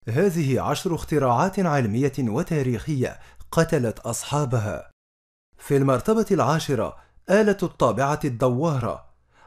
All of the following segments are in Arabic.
هذه 10 اختراعات علمية وتاريخية قتلت أصحابها. في المرتبة العاشرة، آلة الطابعة الدوارة.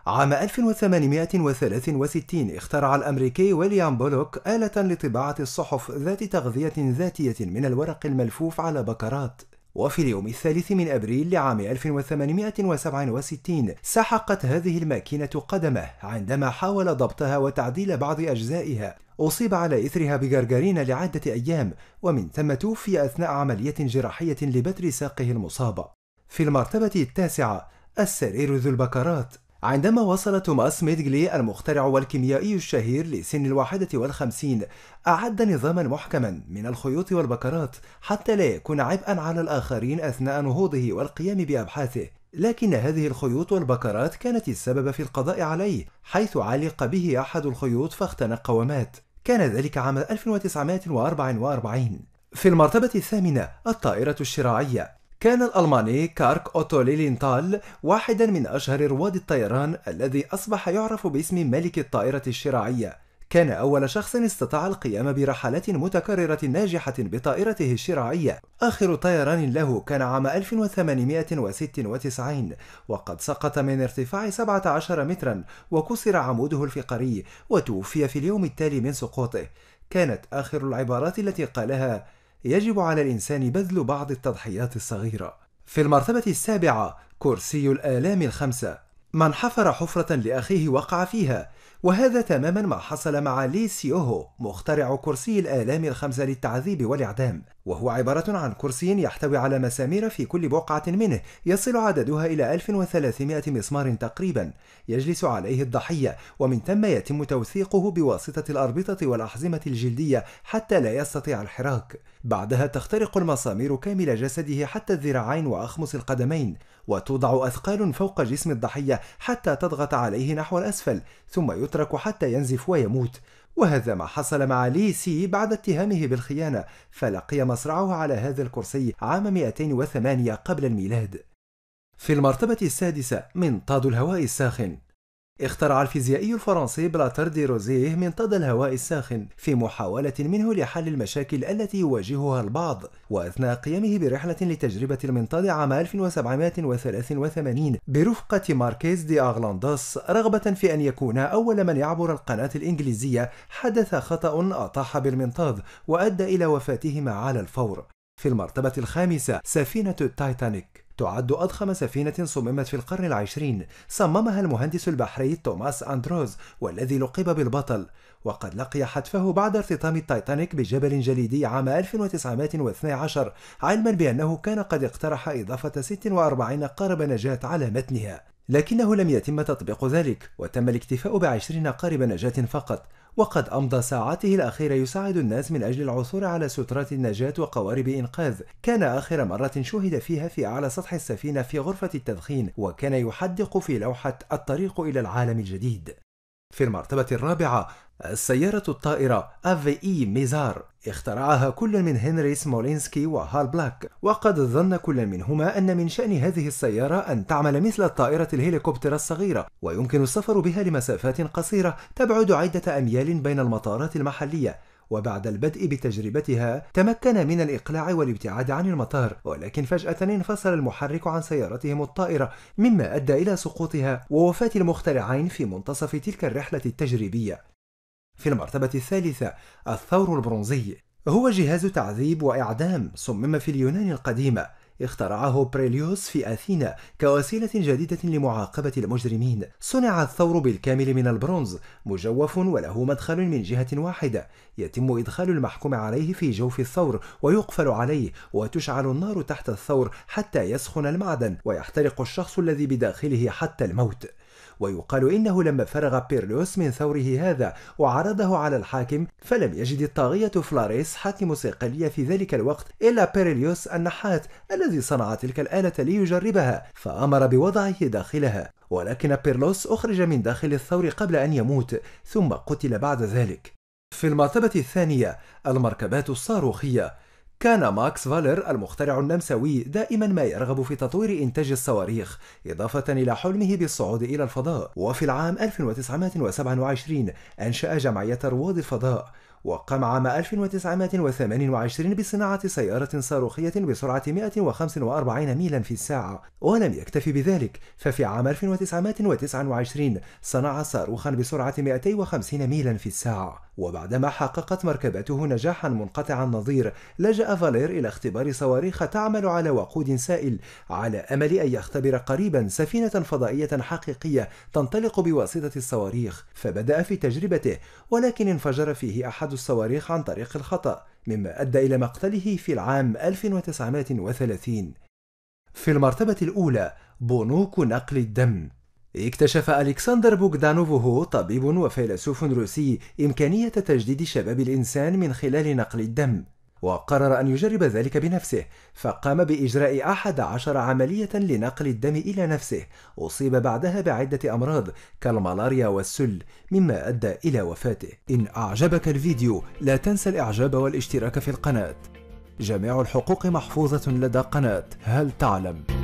عام 1863 اخترع الأمريكي ويليام بولوك آلة لطباعة الصحف ذات تغذية ذاتية من الورق الملفوف على بكرات. وفي اليوم الثالث من أبريل لعام 1867 سحقت هذه الماكينة قدمه عندما حاول ضبطها وتعديل بعض أجزائها. أصيب على إثرها بجرجرين لعدة أيام، ومن ثم توفي أثناء عملية جراحية لبتر ساقه المصابة. في المرتبة التاسعة، السرير ذو البكرات. عندما وصل توماس ميدغلي المخترع والكيميائي الشهير لسن 51، أعد نظاما محكما من الخيوط والبكرات حتى لا يكون عبئا على الآخرين أثناء نهوضه والقيام بأبحاثه. لكن هذه الخيوط والبكرات كانت السبب في القضاء عليه، حيث علق به أحد الخيوط فاختنق ومات. كان ذلك عام 1944. في المرتبة الثامنة، الطائرة الشراعية. كان الألماني كارك أوتو ليلينتال واحدا من أشهر رواد الطيران الذي أصبح يعرف باسم ملك الطائرة الشراعية. كان أول شخص استطاع القيام برحلات متكررة ناجحة بطائرته الشراعية. آخر طيران له كان عام 1896، وقد سقط من ارتفاع 17 مترا وكسر عموده الفقري، وتوفي في اليوم التالي من سقوطه. كانت آخر العبارات التي قالها: يجب على الإنسان بذل بعض التضحيات الصغيرة. في المرتبة السابعة، كرسي الآلام الخمسة. من حفر حفرة لأخيه وقع فيها، وهذا تماما ما حصل مع لي سيوهو مخترع كرسي الآلام الخمسة للتعذيب والإعدام، وهو عبارة عن كرسي يحتوي على مسامير في كل بقعة منه يصل عددها إلى 1300 مسمار تقريبا، يجلس عليه الضحية، ومن ثم يتم توثيقه بواسطة الأربطة والأحزمة الجلدية حتى لا يستطيع الحراك. بعدها تخترق المسامير كامل جسده حتى الذراعين وأخمص القدمين، وتوضع أثقال فوق جسم الضحية حتى تضغط عليه نحو الأسفل، ثم يترك حتى ينزف ويموت. وهذا ما حصل مع لي سي بعد اتهامه بالخيانة، فلقي مصرعه على هذا الكرسي عام 208 قبل الميلاد. في المرتبة السادسة، منطاد الهواء الساخن. اخترع الفيزيائي الفرنسي بلاتر دي روزيه منطاد الهواء الساخن في محاولة منه لحل المشاكل التي يواجهها البعض، وأثناء قيامه برحلة لتجربة المنطاد عام 1783 برفقة ماركيز دي أغلاندوس رغبة في أن يكون أول من يعبر القناة الإنجليزية، حدث خطأ أطاح بالمنطاد وأدى إلى وفاتهما على الفور. في المرتبة الخامسة، سفينة التايتانيك. تعد أضخم سفينة صممت في القرن العشرين، صممها المهندس البحري توماس أندروز، والذي لقب بالبطل، وقد لقي حتفه بعد ارتطام التايتانيك بجبل جليدي عام 1912، علما بأنه كان قد اقترح إضافة 46 قارب نجاة على متنها، لكنه لم يتم تطبيق ذلك، وتم الاكتفاء ب20 قارب نجاة فقط. وقد أمضى ساعاته الأخيرة يساعد الناس من أجل العثور على سترات النجاة وقوارب إنقاذ. كان آخر مرة شوهد فيها في أعلى سطح السفينة في غرفة التدخين، وكان يحدق في لوحة الطريق إلى العالم الجديد. في المرتبة الرابعة، السيارة الطائرة AVE ميزار. اخترعها كل من هنري سمولينسكي وهال بلاك، وقد ظن كل منهما أن من شأن هذه السيارة أن تعمل مثل الطائرة الهليكوبتر الصغيرة، ويمكن السفر بها لمسافات قصيرة تبعد عدة أميال بين المطارات المحلية. وبعد البدء بتجربتها تمكن من الإقلاع والابتعاد عن المطار، ولكن فجأة انفصل المحرك عن سيارتهم الطائرة، مما أدى إلى سقوطها ووفاة المخترعين في منتصف تلك الرحلة التجريبية. في المرتبة الثالثة، الثور البرونزي. هو جهاز تعذيب وإعدام صمم في اليونان القديمة. اخترعه بريليوس في أثينا كوسيلة جديدة لمعاقبة المجرمين. صنع الثور بالكامل من البرونز، مجوف وله مدخل من جهة واحدة. يتم إدخال المحكوم عليه في جوف الثور ويقفل عليه، وتشعل النار تحت الثور حتى يسخن المعدن ويحترق الشخص الذي بداخله حتى الموت. ويقال إنه لما فرغ بيرليوس من ثوره هذا وعرضه على الحاكم، فلم يجد الطاغية فلاريس حاكم صقلية في ذلك الوقت إلا بيرليوس النحات الذي صنع تلك الآلة ليجربها، فأمر بوضعه داخلها، ولكن بيرلوس أخرج من داخل الثور قبل أن يموت، ثم قتل بعد ذلك. في المرتبة الثانية، المركبات الصاروخية. كان ماكس فالر المخترع النمساوي دائما ما يرغب في تطوير إنتاج الصواريخ، إضافة إلى حلمه بالصعود إلى الفضاء. وفي العام 1927 أنشأ جمعية رواد الفضاء، وقام عام 1928 بصناعة سيارة صاروخية بسرعة 145 ميلا في الساعة. ولم يكتفي بذلك، ففي عام 1929 صنع صاروخا بسرعة 250 ميلا في الساعة. وبعدما حققت مركبته نجاحا منقطع النظير، لجأ فالير إلى اختبار صواريخ تعمل على وقود سائل، على أمل أن يختبر قريبا سفينة فضائية حقيقية تنطلق بواسطة الصواريخ. فبدأ في تجربته، ولكن انفجر فيه أحد الصواريخ عن طريق الخطأ، مما أدى إلى مقتله في العام 1930. في المرتبة الأولى، بنوك نقل الدم. اكتشف ألكسندر بوغدانوف، طبيب وفيلسوف روسي، إمكانية تجديد شباب الإنسان من خلال نقل الدم، وقرر أن يجرب ذلك بنفسه، فقام بإجراء 11 عملية لنقل الدم إلى نفسه. أصيب بعدها بعدة أمراض كالملاريا والسل، مما أدى إلى وفاته. إن أعجبك الفيديو لا تنسى الإعجاب والاشتراك في القناة. جميع الحقوق محفوظة لدى قناة هل تعلم.